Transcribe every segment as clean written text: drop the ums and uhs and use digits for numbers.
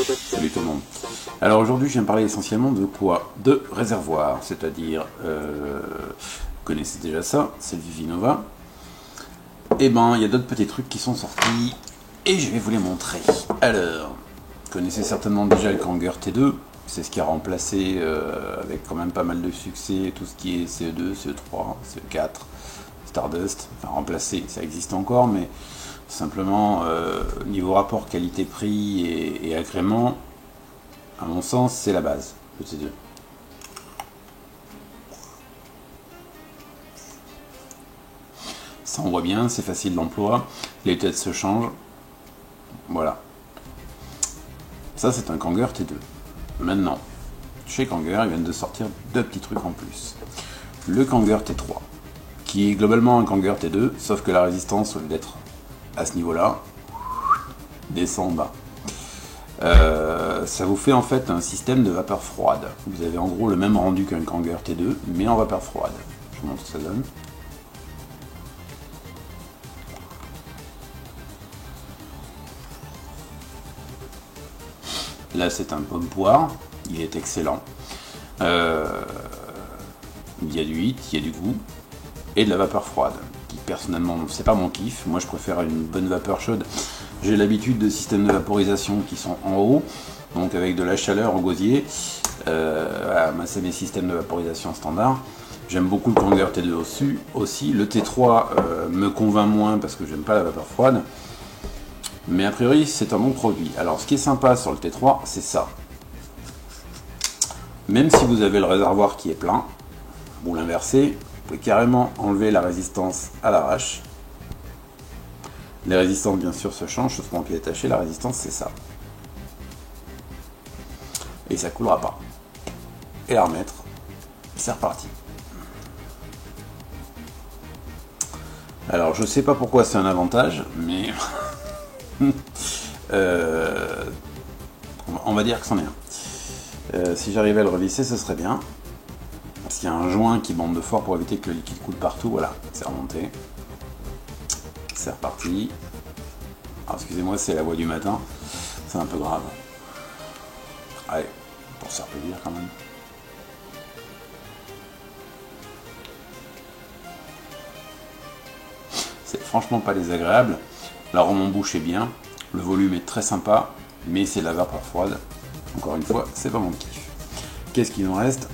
Salut tout le monde. Alors aujourd'hui, je viens parler essentiellement de quoi? De réservoir, c'est-à-dire, vous connaissez déjà ça, c'est le Vivinova. Et ben, il y a d'autres petits trucs qui sont sortis et je vais vous les montrer. Alors, vous connaissez certainement déjà le Kanger T2, c'est ce qui a remplacé avec quand même pas mal de succès tout ce qui est CE2, CE3, CE4, Stardust. Enfin, remplacé, ça existe encore, mais simplement niveau rapport qualité-prix et agrément, à mon sens, c'est la base, le T2. Ça on voit bien, c'est facile d'emploi, les têtes se changent, voilà. Ça c'est un Kanger T2. Maintenant, chez Kanger, ils viennent de sortir deux petits trucs en plus. Le Kanger T3, qui est globalement un Kanger T2, sauf que la résistance, au lieu d'être à ce niveau-là, descend en bas. Ça vous fait en fait un système de vapeur froide. Vous avez en gros le même rendu qu'un Kanger T2, mais en vapeur froide. Je vous montre ce que ça donne. Là c'est un pomme poire, il est excellent. Il y a du hit, il y a du goût, et de la vapeur froide. Qui personnellement, c'est pas mon kiff, moi je préfère une bonne vapeur chaude. J'ai l'habitude de systèmes de vaporisation qui sont en haut, donc avec de la chaleur au gosier. Voilà, moi c'est mes systèmes de vaporisation standard. J'aime beaucoup le Kanger T2 aussi. Le T3 me convainc moins parce que j'aime pas la vapeur froide. Mais a priori, c'est un bon produit. Alors, ce qui est sympa sur le T3, c'est ça. Même si vous avez le réservoir qui est plein, vous l'inversez, vous pouvez carrément enlever la résistance à l'arrache. Les résistances, bien sûr, se changent, sauf qu'on peut attacher. La résistance, c'est ça. Et ça coulera pas. Et la remettre, c'est reparti. Alors, je sais pas pourquoi c'est un avantage, mais... on va dire que c'en est un. Si j'arrivais à le revisser, ce serait bien. Parce qu'il y a un joint qui bande fort pour éviter que le liquide coule partout. Voilà, c'est remonté. C'est reparti. Alors excusez-moi, c'est la voix du matin. C'est un peu grave. Allez, pour se reproduire quand même. C'est franchement pas désagréable. L'arôme en bouche est bien. Le volume est très sympa. Mais c'est de la vapeur froide. Encore une fois, c'est pas mon kiff. Qu'est-ce qu'il en reste?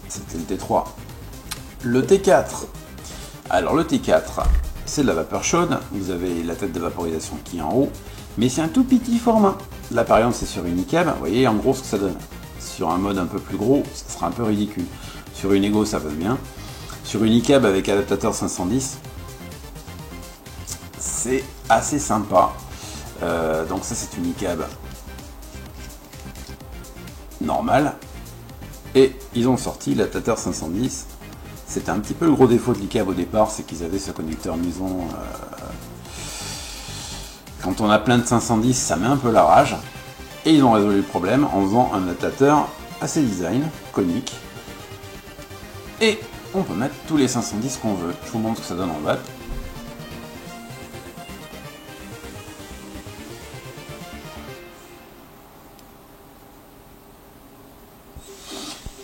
C'était le T3. Le T4. Alors le T4, c'est de la vapeur chaude. Vous avez la tête de vaporisation qui est en haut. Mais c'est un tout petit format. Là par exemple c'est sur une ICAB. Vous voyez en gros ce que ça donne. Sur un mode un peu plus gros, ça sera un peu ridicule. Sur une Ego ça passe bien. Sur une ICAB avec adaptateur 510, c'est assez sympa. Donc ça c'est une ICAB normale. Et ils ont sorti l'adaptateur 510. C'était un petit peu le gros défaut de l'ICAB au départ, c'est qu'ils avaient ce connecteur maison. Quand on a plein de 510, ça met un peu la rage. Et ils ont résolu le problème en faisant un adaptateur assez design, conique. Et on peut mettre tous les 510 qu'on veut. Je vous montre ce que ça donne en watt.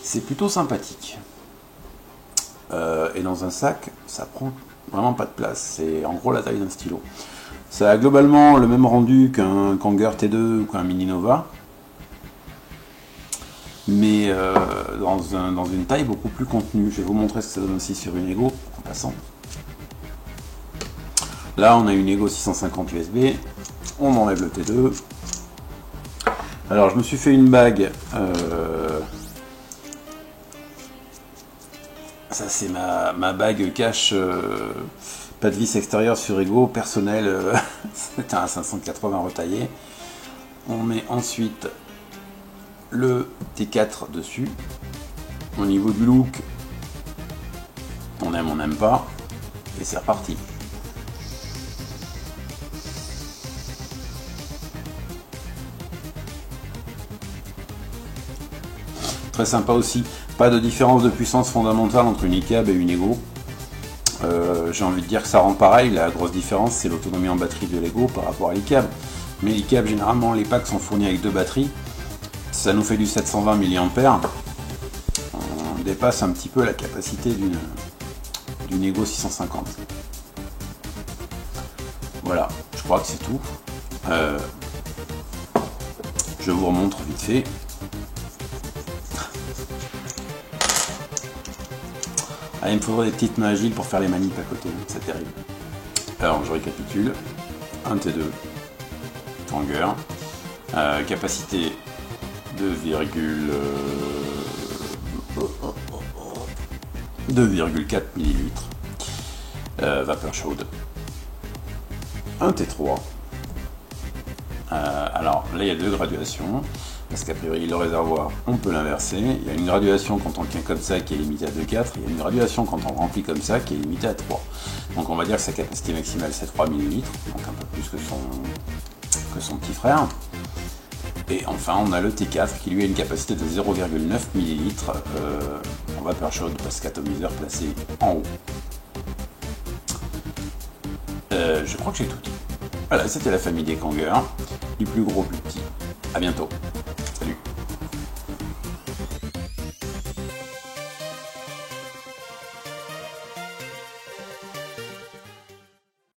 C'est plutôt sympathique. Et dans un sac, ça prend vraiment pas de place. C'est en gros la taille d'un stylo. Ça a globalement le même rendu qu'un Kanger T2 ou qu'un Mininova. Mais dans une taille beaucoup plus contenue. Je vais vous montrer ce que ça donne aussi sur une Ego, en passant. Là, on a une Ego 650 USB. On enlève le T2. Alors, je me suis fait une bague... Ça c'est ma bague cache, pas de vis extérieure sur Ego, personnel, c'est un 580 retaillé. On met ensuite le T4 dessus. Au niveau du look, on n'aime pas, et c'est reparti. Très sympa aussi. Pas de différence de puissance fondamentale entre une ICAB et une Ego. J'ai envie de dire que ça rend pareil. La grosse différence, c'est l'autonomie en batterie de l'Ego par rapport à l'ICAB. Medicab, généralement les packs sont fournis avec 2 batteries. Ça nous fait du 720 mAh. On dépasse un petit peu la capacité d'une Ego 650. Voilà, je crois que c'est tout. Je vous remontre vite fait. Ah, il me faudrait des petites mains agiles pour faire les manips à côté, c'est terrible. Alors je récapitule. Un T2 Kanger, capacité 2,4 ml, vapeur chaude. Un T3. Alors là il y a 2 graduations, parce qu'a priori le réservoir on peut l'inverser. Il y a une graduation quand on le tient comme ça qui est limitée à 2,4, il y a une graduation quand on le remplit comme ça qui est limitée à 3. Donc on va dire que sa capacité maximale c'est 3 ml, donc un peu plus que son petit frère. Et enfin on a le T4 qui lui a une capacité de 0,9 ml en vapeur chaude, parce qu'atomiseur placé en haut. Je crois que j'ai tout dit. Voilà, c'était la famille des Kanger, du plus gros, plus petit. À bientôt.